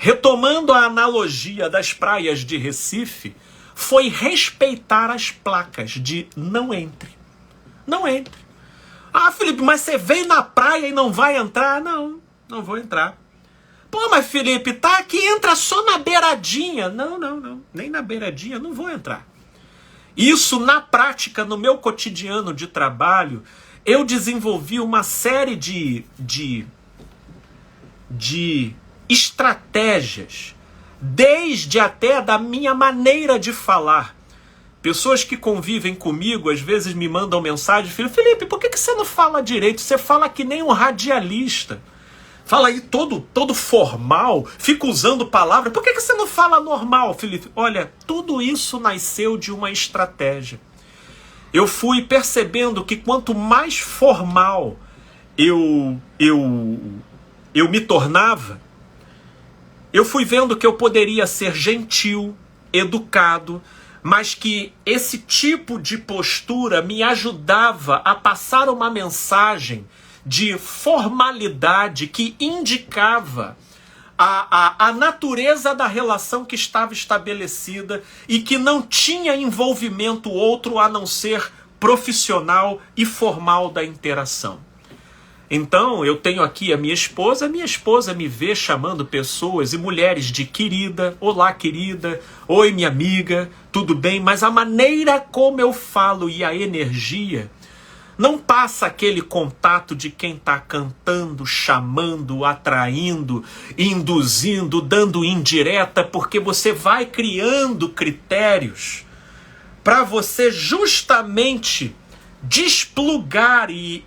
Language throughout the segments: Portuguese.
retomando a analogia das praias de Recife, foi respeitar as placas de não entre. Não entre. Ah, Felipe, mas você veio na praia e não vai entrar? Não, não vou entrar. Pô, mas Felipe, tá aqui, entra só na beiradinha. Não, não, não, nem na beiradinha, não vou entrar. Isso na prática, no meu cotidiano de trabalho, eu desenvolvi uma série de estratégias, desde até da minha maneira de falar. Pessoas que convivem comigo, às vezes me mandam mensagem, Felipe, por que você não fala direito? Você fala que nem um radialista. Fala aí todo formal, fica usando palavras. Por que você não fala normal, Felipe? Olha, tudo isso nasceu de uma estratégia. Eu fui percebendo que quanto mais formal eu me tornava, eu fui vendo que eu poderia ser gentil, educado, mas que esse tipo de postura me ajudava a passar uma mensagem de formalidade que indicava a natureza da relação que estava estabelecida e que não tinha envolvimento outro a não ser profissional e formal da interação. Então, eu tenho aqui a minha esposa me vê chamando pessoas e mulheres de querida, olá querida, oi minha amiga, tudo bem? Mas a maneira como eu falo e a energia não passa aquele contato de quem está cantando, chamando, atraindo, induzindo, dando indireta, porque você vai criando critérios para você justamente desplugar e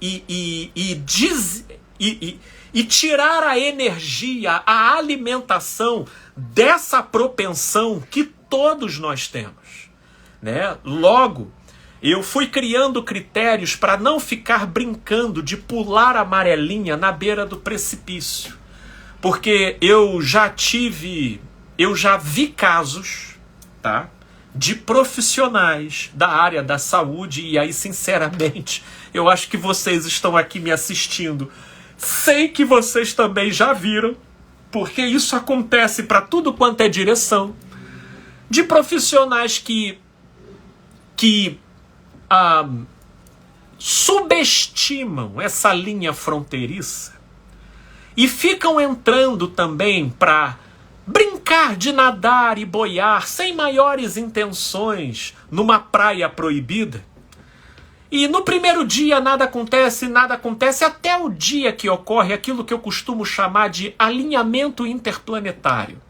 tirar a energia, a alimentação dessa propensão que todos nós temos, né? Logo, eu fui criando critérios para não ficar brincando de pular a amarelinha na beira do precipício. Porque eu já vi casos, tá, de profissionais da área da saúde, e aí, sinceramente, eu acho que vocês estão aqui me assistindo. Sei que vocês também já viram, porque isso acontece para tudo quanto é direção, de profissionais que subestimam essa linha fronteiriça e ficam entrando também para brincar de nadar e boiar sem maiores intenções numa praia proibida. E no primeiro dia nada acontece até o dia que ocorre aquilo que eu costumo chamar de alinhamento interplanetário.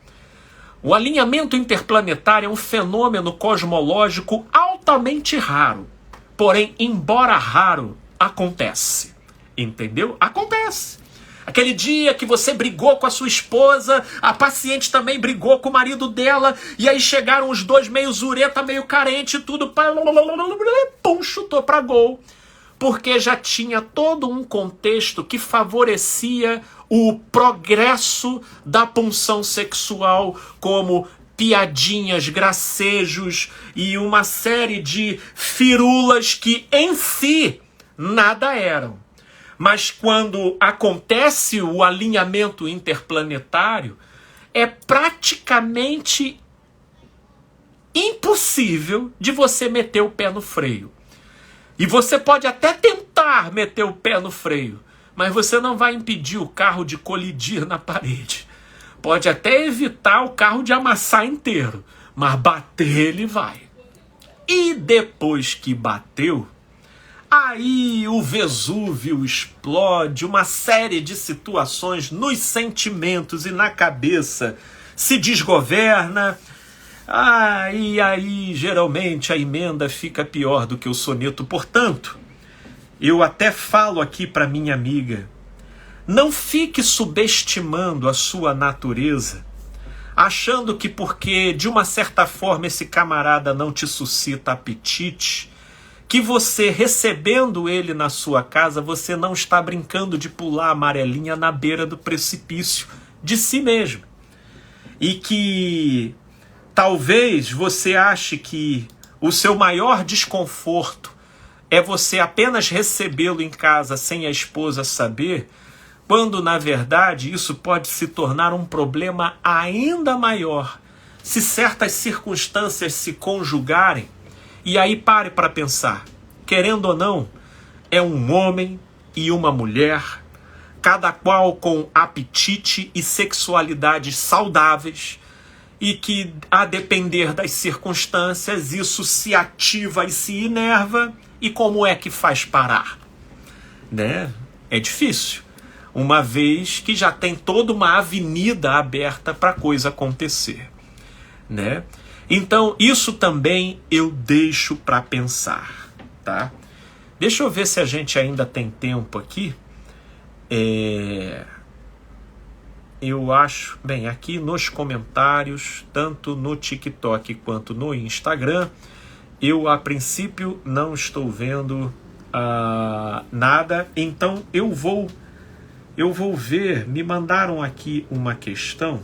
O alinhamento interplanetário é um fenômeno cosmológico altamente raro. Porém, embora raro, acontece. Entendeu? Acontece. Aquele dia que você brigou com a sua esposa, a paciente também brigou com o marido dela, e aí chegaram os dois meio zureta, meio carente, tudo, pum, chutou pra gol. Porque já tinha todo um contexto que favorecia o progresso da pulsão sexual, como piadinhas, gracejos e uma série de firulas que em si nada eram. Mas quando acontece o alinhamento interplanetário, é praticamente impossível de você meter o pé no freio. E você pode até tentar meter o pé no freio, mas você não vai impedir o carro de colidir na parede. Pode até evitar o carro de amassar inteiro, mas bater ele vai. E depois que bateu, aí o Vesúvio explode, uma série de situações nos sentimentos e na cabeça se desgoverna. E aí geralmente a emenda fica pior do que o soneto. Portanto, eu até falo aqui para minha amiga, não fique subestimando a sua natureza, achando que porque de uma certa forma esse camarada não te suscita apetite, que você recebendo ele na sua casa, você não está brincando de pular a amarelinha na beira do precipício de si mesmo. E que talvez você ache que o seu maior desconforto é você apenas recebê-lo em casa sem a esposa saber, quando na verdade isso pode se tornar um problema ainda maior se certas circunstâncias se conjugarem. E aí pare para pensar, querendo ou não, é um homem e uma mulher, cada qual com apetite e sexualidade saudáveis, e que, a depender das circunstâncias, isso se ativa e se inerva. E como é que faz parar? Né? É difícil, uma vez que já tem toda uma avenida aberta para a coisa acontecer. Né? Então, isso também eu deixo para pensar. Tá? Deixa eu ver se a gente ainda tem tempo aqui. Eu acho, bem, aqui nos comentários, tanto no TikTok quanto no Instagram, eu a princípio não estou vendo nada, então eu vou ver, me mandaram aqui uma questão,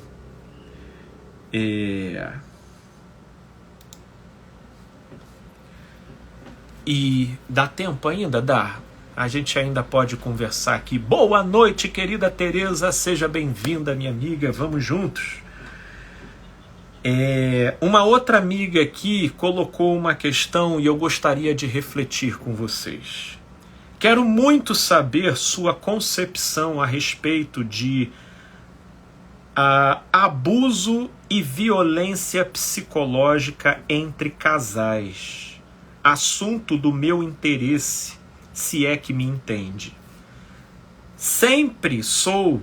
e dá tempo ainda? Dá. A gente ainda pode conversar aqui. Boa noite, querida Tereza. Seja bem-vinda, minha amiga. Vamos juntos. Uma outra amiga aqui colocou uma questão e eu gostaria de refletir com vocês. Quero muito saber sua concepção a respeito de abuso e violência psicológica entre casais. Assunto do meu interesse, se é que me entende. Sempre sou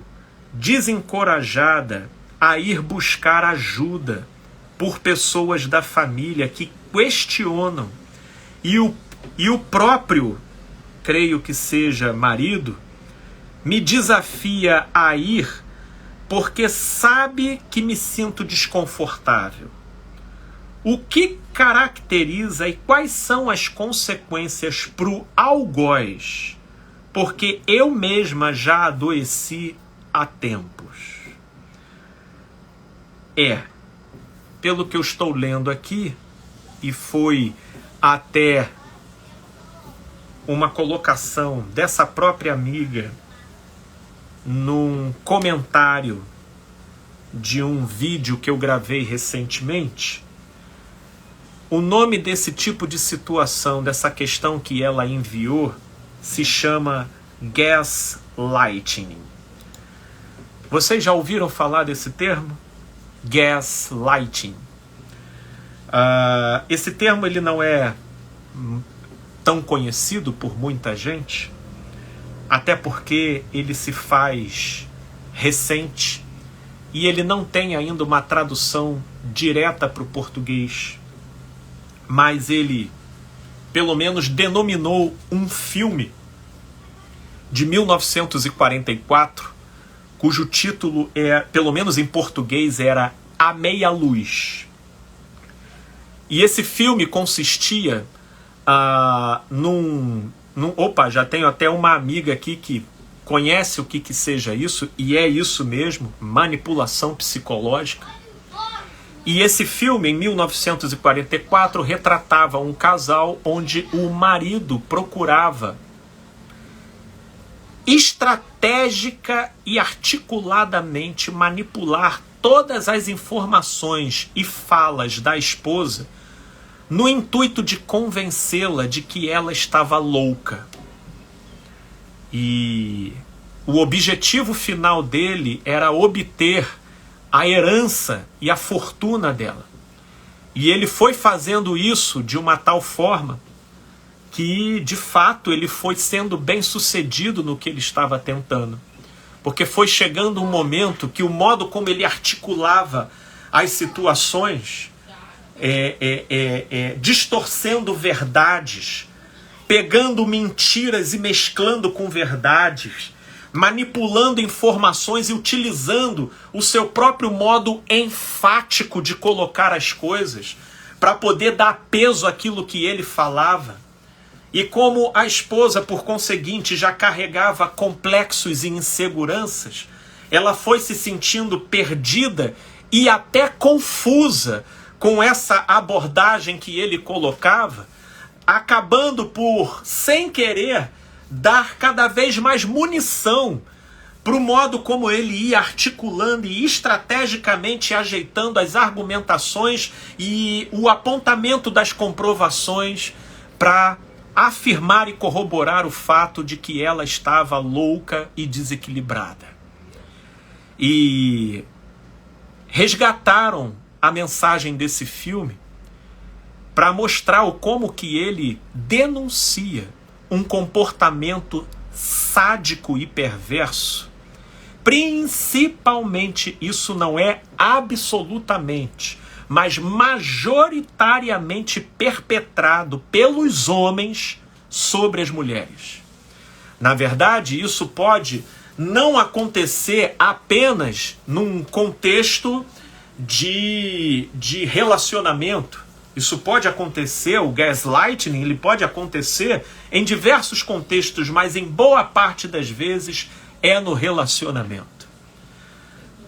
desencorajada a ir buscar ajuda por pessoas da família que questionam, e o próprio, creio que seja marido, me desafia a ir porque sabe que me sinto desconfortável. O que caracteriza e quais são as consequências para o algoz? Porque eu mesma já adoeci há tempos. Pelo que eu estou lendo aqui, e foi até uma colocação dessa própria amiga num comentário de um vídeo que eu gravei recentemente. O nome desse tipo de situação, dessa questão que ela enviou, se chama gaslighting. Vocês já ouviram falar desse termo? Gaslighting. Esse termo ele não é tão conhecido por muita gente, até porque ele se faz recente e ele não tem ainda uma tradução direta para o português. Mas ele, pelo menos, denominou um filme de 1944, cujo título, pelo menos em português, era A Meia Luz. E esse filme consistia Opa, já tenho até uma amiga aqui que conhece o que seja isso, e é isso mesmo, manipulação psicológica. E esse filme, em 1944, retratava um casal onde o marido procurava estratégica e articuladamente manipular todas as informações e falas da esposa no intuito de convencê-la de que ela estava louca. E o objetivo final dele era obter a herança e a fortuna dela. E ele foi fazendo isso de uma tal forma que, de fato, ele foi sendo bem sucedido no que ele estava tentando. Porque foi chegando um momento que o modo como ele articulava as situações, distorcendo verdades, pegando mentiras e mesclando com verdades, manipulando informações e utilizando o seu próprio modo enfático de colocar as coisas para poder dar peso àquilo que ele falava. E como a esposa, por conseguinte, já carregava complexos e inseguranças, ela foi se sentindo perdida e até confusa com essa abordagem que ele colocava, acabando por, sem querer, dar cada vez mais munição para o modo como ele ia articulando e estrategicamente ajeitando as argumentações e o apontamento das comprovações para afirmar e corroborar o fato de que ela estava louca e desequilibrada. E resgataram a mensagem desse filme para mostrar como que ele denuncia um comportamento sádico e perverso. Principalmente, isso não é absolutamente, mas majoritariamente perpetrado pelos homens sobre as mulheres. Na verdade, isso pode não acontecer apenas num contexto de relacionamento. Isso pode acontecer, o gaslighting, ele pode acontecer em diversos contextos, mas em boa parte das vezes é no relacionamento.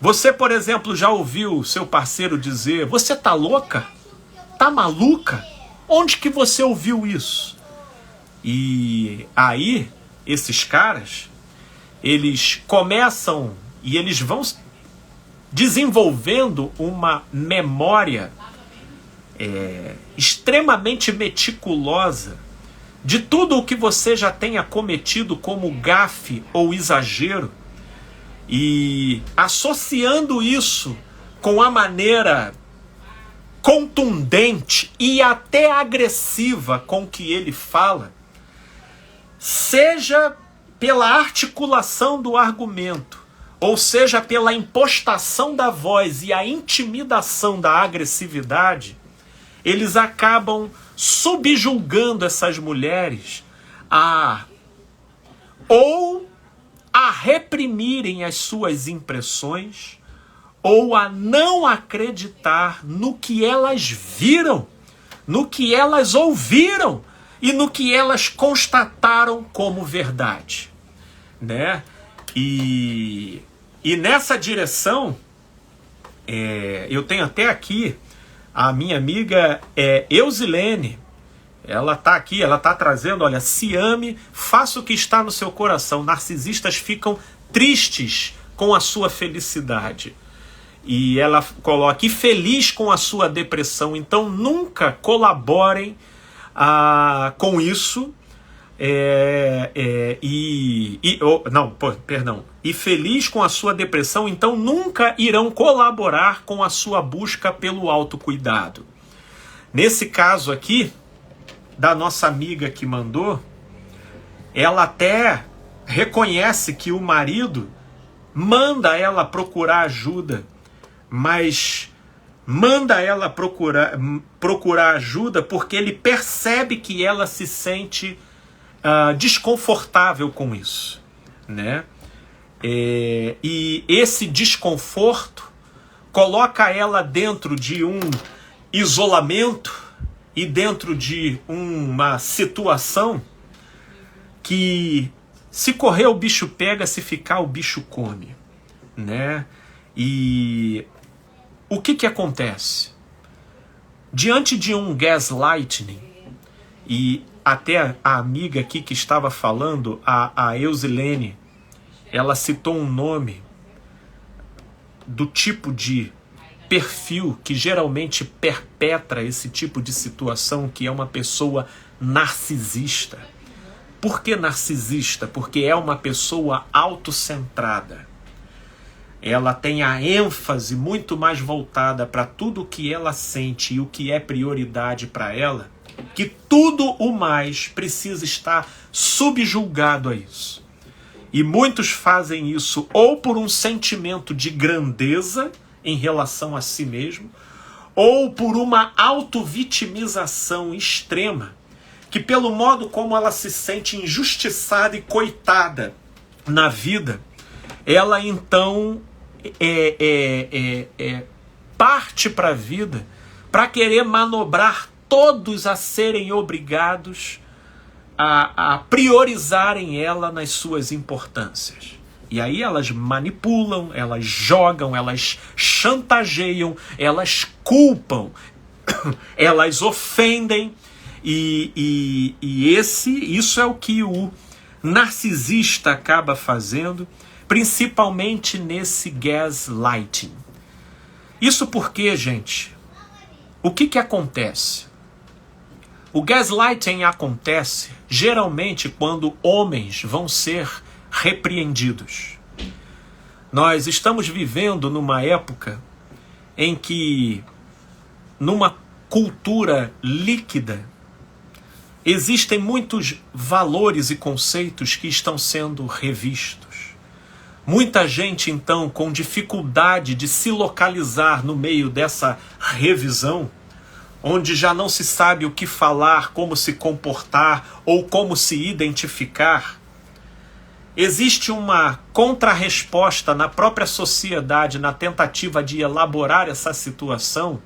Você, por exemplo, já ouviu seu parceiro dizer: você tá louca? Tá maluca? Onde que você ouviu isso? E aí, esses caras, eles começam e eles vão desenvolvendo uma memória extremamente meticulosa de tudo o que você já tenha cometido como gafe ou exagero, e associando isso com a maneira contundente e até agressiva com que ele fala, seja pela articulação do argumento, ou seja pela impostação da voz e a intimidação da agressividade, eles acabam subjulgando essas mulheres ou a reprimirem as suas impressões, ou a não acreditar no que elas viram, no que elas ouviram e no que elas constataram como verdade, né? E nessa direção, eu tenho até aqui a minha amiga Eusilene. Ela está aqui, ela está trazendo: olha, se ame, faça o que está no seu coração. Narcisistas ficam tristes com a sua felicidade. E ela coloca: e feliz com a sua depressão. Então nunca colaborem com isso. E feliz com a sua depressão, então nunca irão colaborar com a sua busca pelo autocuidado. Nesse caso aqui, da nossa amiga que mandou, ela até reconhece que o marido manda ela procurar ajuda, mas manda ela procurar ajuda porque ele percebe que ela se sente desconfortável com isso, né? E esse desconforto coloca ela dentro de um isolamento e dentro de uma situação que, se correr o bicho pega, se ficar o bicho come, né? E o que acontece? Diante de um gaslighting, e até a amiga aqui que estava falando, a Eusilene, ela citou um nome do tipo de perfil que geralmente perpetra esse tipo de situação, que é uma pessoa narcisista. Por que narcisista? Porque é uma pessoa autocentrada. Ela tem a ênfase muito mais voltada para tudo o que ela sente e o que é prioridade para ela, que tudo o mais precisa estar subjulgado a isso. E muitos fazem isso ou por um sentimento de grandeza em relação a si mesmo, ou por uma autovitimização extrema, que pelo modo como ela se sente injustiçada e coitada na vida, ela então parte para a vida para querer manobrar todos a serem obrigados a priorizarem ela nas suas importâncias. E aí elas manipulam, elas jogam, elas chantageiam, elas culpam, elas ofendem. E isso é o que o narcisista acaba fazendo, principalmente nesse gaslighting. Isso porque, gente, o que acontece? O gaslighting acontece geralmente quando homens vão ser repreendidos. Nós estamos vivendo numa época em que, numa cultura líquida, existem muitos valores e conceitos que estão sendo revistos. Muita gente, então, com dificuldade de se localizar no meio dessa revisão, onde já não se sabe o que falar, como se comportar ou como se identificar. Existe uma contrarresposta na própria sociedade na tentativa de elaborar essa situação,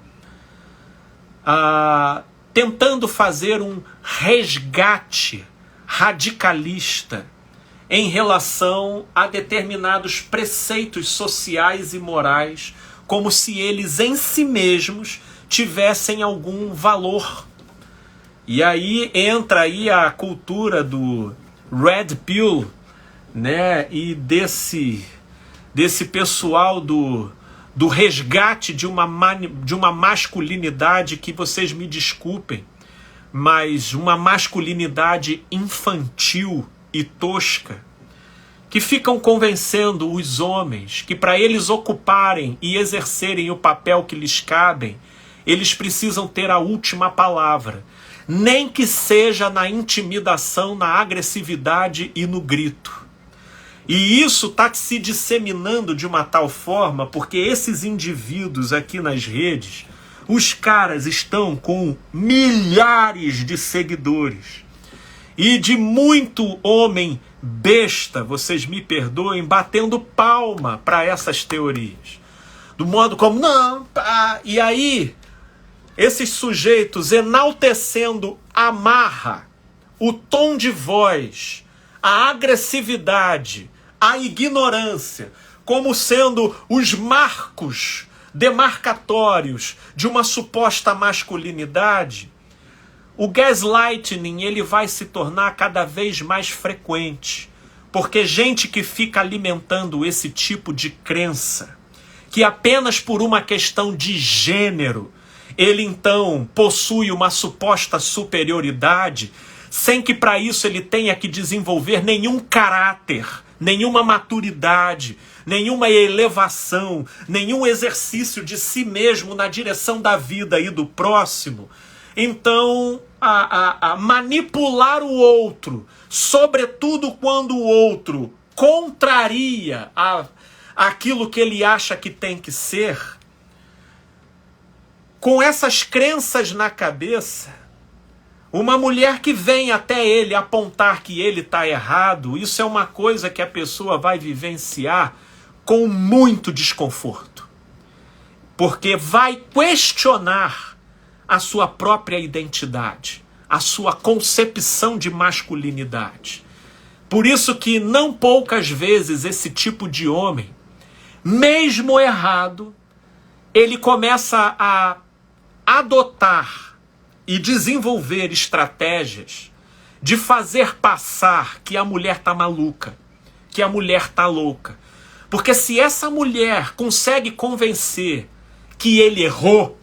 tentando fazer um resgate radicalista em relação a determinados preceitos sociais e morais, como se eles em si mesmos tivessem algum valor. E aí entra aí a cultura do Red Pill, né? E desse pessoal do resgate de uma masculinidade que, vocês me desculpem, mas uma masculinidade infantil e tosca, que ficam convencendo os homens que para eles ocuparem e exercerem o papel que lhes cabem, eles precisam ter a última palavra, nem que seja na intimidação, na agressividade e no grito. E isso está se disseminando de uma tal forma, porque esses indivíduos aqui nas redes, os caras estão com milhares de seguidores. E de muito homem besta, vocês me perdoem, batendo palma para essas teorias. Do modo como, não, e aí, esses sujeitos enaltecendo a marra, o tom de voz, a agressividade, a ignorância, como sendo os marcos demarcatórios de uma suposta masculinidade, o gaslighting ele vai se tornar cada vez mais frequente, porque gente que fica alimentando esse tipo de crença, que apenas por uma questão de gênero, ele então possui uma suposta superioridade, sem que para isso ele tenha que desenvolver nenhum caráter, nenhuma maturidade, nenhuma elevação, nenhum exercício de si mesmo na direção da vida e do próximo. Então, a manipular o outro, sobretudo quando o outro contraria aquilo que ele acha que tem que ser, com essas crenças na cabeça, uma mulher que vem até ele apontar que ele está errado, isso é uma coisa que a pessoa vai vivenciar com muito desconforto. Porque vai questionar a sua própria identidade, a sua concepção de masculinidade. Por isso que não poucas vezes esse tipo de homem, mesmo errado, ele começa a adotar e desenvolver estratégias de fazer passar que a mulher está maluca, que a mulher está louca. Porque se essa mulher consegue convencer que ele errou,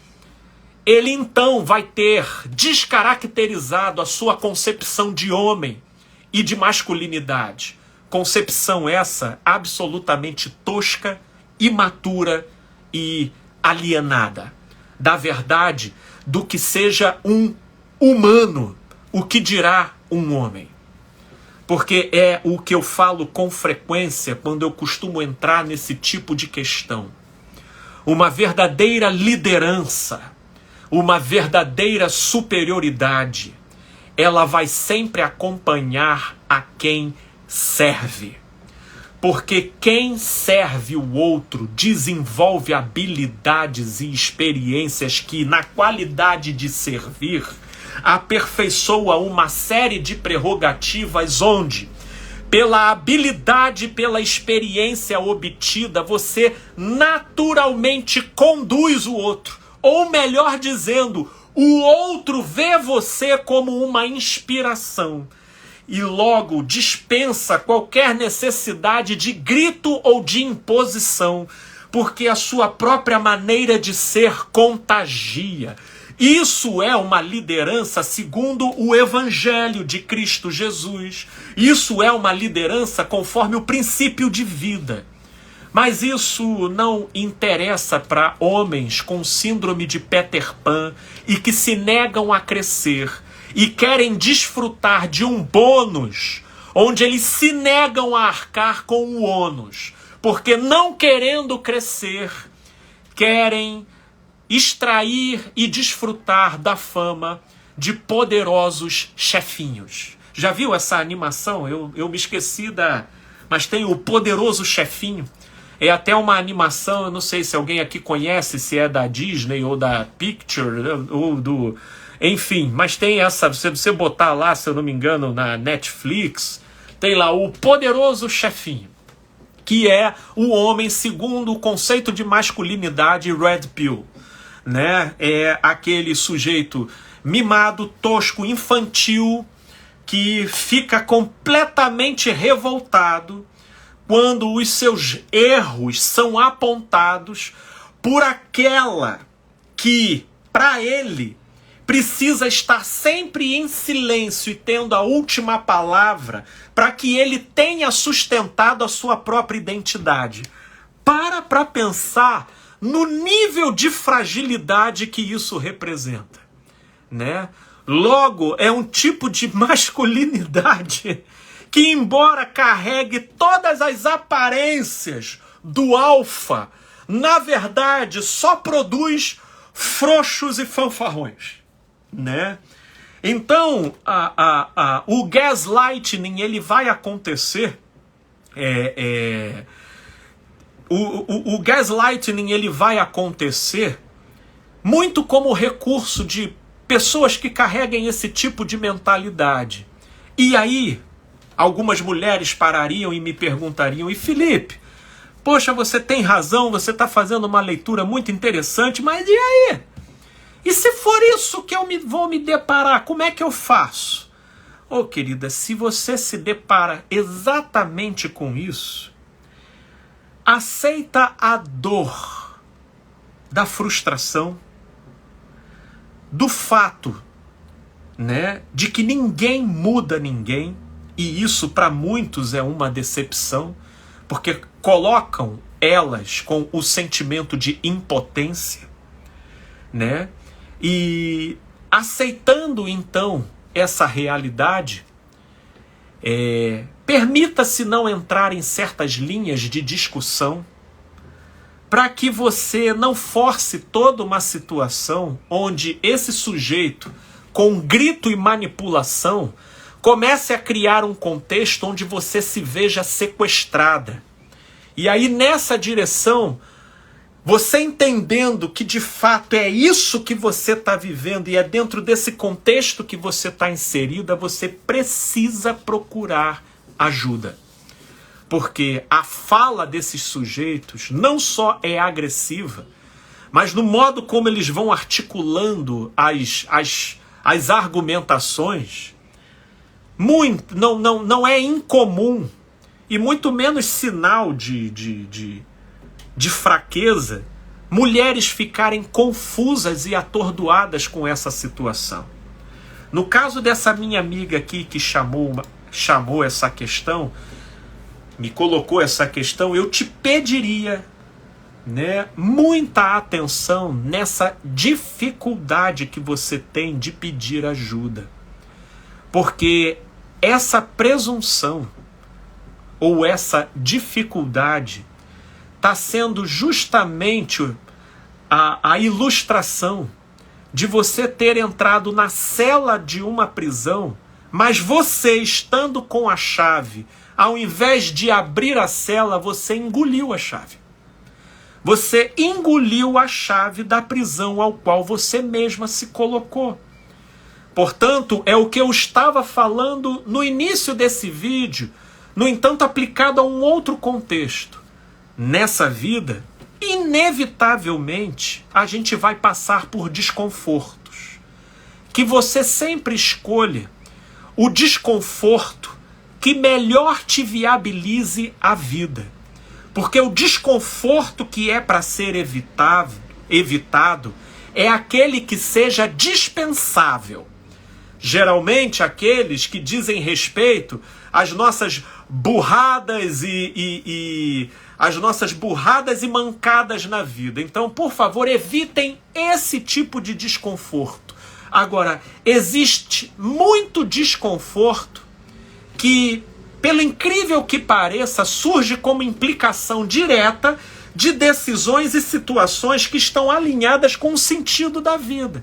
ele então vai ter descaracterizado a sua concepção de homem e de masculinidade. Concepção essa absolutamente tosca, imatura e alienada da verdade do que seja um humano, o que dirá um homem. Porque é o que eu falo com frequência quando eu costumo entrar nesse tipo de questão. Uma verdadeira liderança, uma verdadeira superioridade, ela vai sempre acompanhar a quem serve. Porque quem serve o outro desenvolve habilidades e experiências que, na qualidade de servir, aperfeiçoa uma série de prerrogativas onde, pela habilidade, pela experiência obtida, você naturalmente conduz o outro. Ou melhor dizendo, o outro vê você como uma inspiração. e logo dispensa qualquer necessidade de grito ou de imposição, porque a sua própria maneira de ser contagia. Isso é uma liderança segundo o Evangelho de Cristo Jesus. Isso é uma liderança conforme o princípio de vida. Mas isso não interessa para homens com síndrome de Peter Pan e que se negam a crescer e querem desfrutar de um bônus onde eles se negam a arcar com o ônus, porque não querendo crescer, querem extrair e desfrutar da fama de poderosos chefinhos. Já viu essa animação? Eu me esqueci mas tem o Poderoso Chefinho. É até uma animação, eu não sei se alguém aqui conhece, se é da Disney ou da Picture, ou do... Enfim, mas tem essa, se você botar lá, se eu não me engano, na Netflix, tem lá o Poderoso Chefinho, que é o homem segundo o conceito de masculinidade Red Pill, né? É aquele sujeito mimado, tosco, infantil, que fica completamente revoltado quando os seus erros são apontados por aquela que, para ele, precisa estar sempre em silêncio e tendo a última palavra para que ele tenha sustentado a sua própria identidade. Para pensar no nível de fragilidade que isso representa, né? Logo, é um tipo de masculinidade que, embora carregue todas as aparências do alfa, na verdade só produz frouxos e fanfarrões, né? Então, o gaslighting, ele vai acontecer, o gaslighting, ele vai acontecer muito como recurso de pessoas que carreguem esse tipo de mentalidade. E aí, algumas mulheres parariam e me perguntariam: e Felipe, poxa, você tem razão, você está fazendo uma leitura muito interessante, mas e aí? E se for isso que eu vou me deparar, como é que eu faço? Ô, querida, se você se depara exatamente com isso, aceita a dor da frustração, do fato, né, de que ninguém muda ninguém, e isso para muitos é uma decepção, porque colocam elas com o sentimento de impotência, né? E aceitando então essa realidade, permita-se não entrar em certas linhas de discussão, para que você não force toda uma situação onde esse sujeito, com grito e manipulação, comece a criar um contexto onde você se veja sequestrada. E aí, nessa direção, você entendendo que de fato é isso que você está vivendo e é dentro desse contexto que você está inserida, você precisa procurar ajuda. Porque a fala desses sujeitos não só é agressiva, mas no modo como eles vão articulando as argumentações, não é incomum e muito menos sinal de fraqueza mulheres ficarem confusas e atordoadas com essa situação. No caso dessa minha amiga aqui que chamou essa questão, me colocou essa questão, eu te pediria, né, muita atenção nessa dificuldade que você tem de pedir ajuda. Porque essa presunção ou essa dificuldade está sendo justamente a ilustração de você ter entrado na cela de uma prisão, mas você, estando com a chave, ao invés de abrir a cela, você engoliu a chave. Você engoliu a chave da prisão ao qual você mesma se colocou. Portanto, é o que eu estava falando no início desse vídeo, no entanto aplicado a um outro contexto. Nessa vida, inevitavelmente, a gente vai passar por desconfortos. Que você sempre escolha o desconforto que melhor te viabilize a vida. Porque o desconforto que é para ser evitado é aquele que seja dispensável. Geralmente aqueles que dizem respeito às nossas burradas as nossas burradas e mancadas na vida. Então, por favor, evitem esse tipo de desconforto. Agora, existe muito desconforto que, pelo incrível que pareça, surge como implicação direta de decisões e situações que estão alinhadas com o sentido da vida.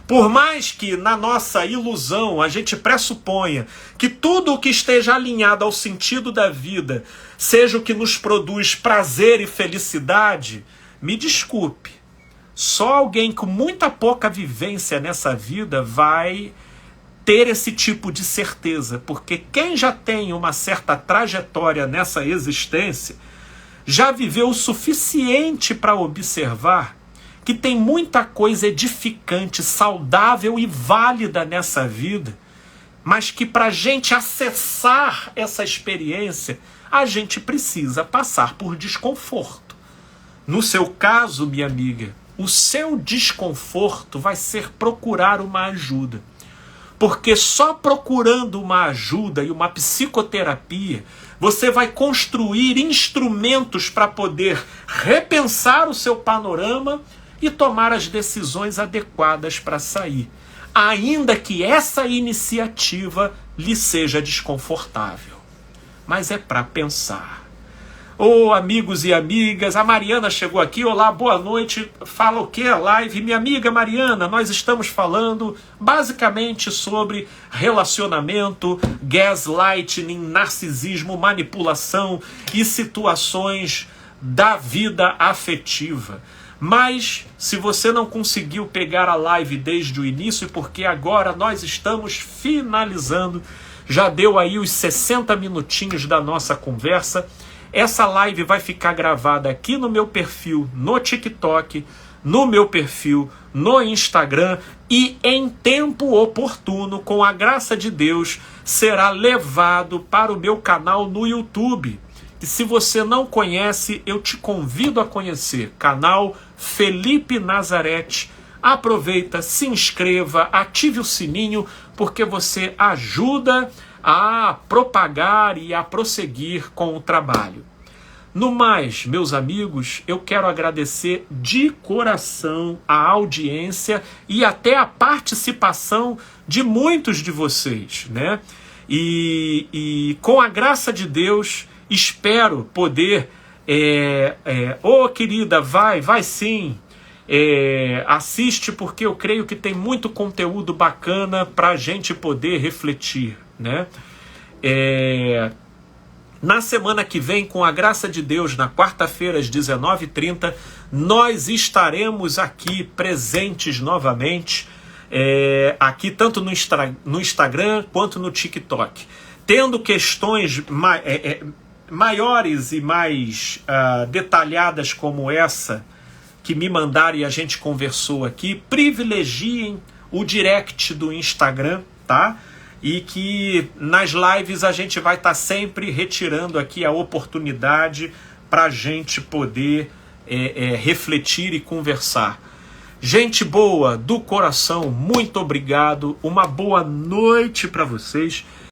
Por mais que na nossa ilusão a gente pressuponha que tudo o que esteja alinhado ao sentido da vida seja o que nos produz prazer e felicidade, me desculpe, só alguém com muita pouca vivência nessa vida vai ter esse tipo de certeza, porque quem já tem uma certa trajetória nessa existência já viveu o suficiente para observar que tem muita coisa edificante, saudável e válida nessa vida, mas que para a gente acessar essa experiência, a gente precisa passar por desconforto. No seu caso, minha amiga, o seu desconforto vai ser procurar uma ajuda. Porque só procurando uma ajuda e uma psicoterapia, você vai construir instrumentos para poder repensar o seu panorama e tomar as decisões adequadas para sair, ainda que essa iniciativa lhe seja desconfortável. Mas é para pensar. Ô, amigos e amigas, a Mariana chegou aqui. Olá, boa noite. Fala o que a live? Minha amiga Mariana, nós estamos falando basicamente sobre relacionamento, gaslighting, narcisismo, manipulação e situações da vida afetiva. Mas, se você não conseguiu pegar a live desde o início, porque agora nós estamos finalizando, já deu aí os 60 minutinhos da nossa conversa, essa live vai ficar gravada aqui no meu perfil no TikTok, no meu perfil no Instagram e em tempo oportuno, com a graça de Deus, será levado para o meu canal no YouTube. E se você não conhece, eu te convido a conhecer, canal Felipe Nazarete. Aproveita, se inscreva, ative o sininho, porque você ajuda a propagar e a prosseguir com o trabalho. No mais, meus amigos, eu quero agradecer de coração a audiência e até a participação de muitos de vocês, né? E com a graça de Deus, espero poder... querida, vai sim, assiste, porque eu creio que tem muito conteúdo bacana para a gente poder refletir, né? Na semana que vem, com a graça de Deus, na quarta-feira às 19h30, nós estaremos aqui presentes novamente, aqui tanto no Instagram quanto no TikTok, tendo questões maiores e mais detalhadas como essa que me mandaram e a gente conversou aqui. Privilegiem o direct do Instagram, tá? E que nas lives a gente vai estar sempre retirando aqui a oportunidade para a gente poder refletir e conversar. Gente boa, do coração, muito obrigado. Uma boa noite para vocês.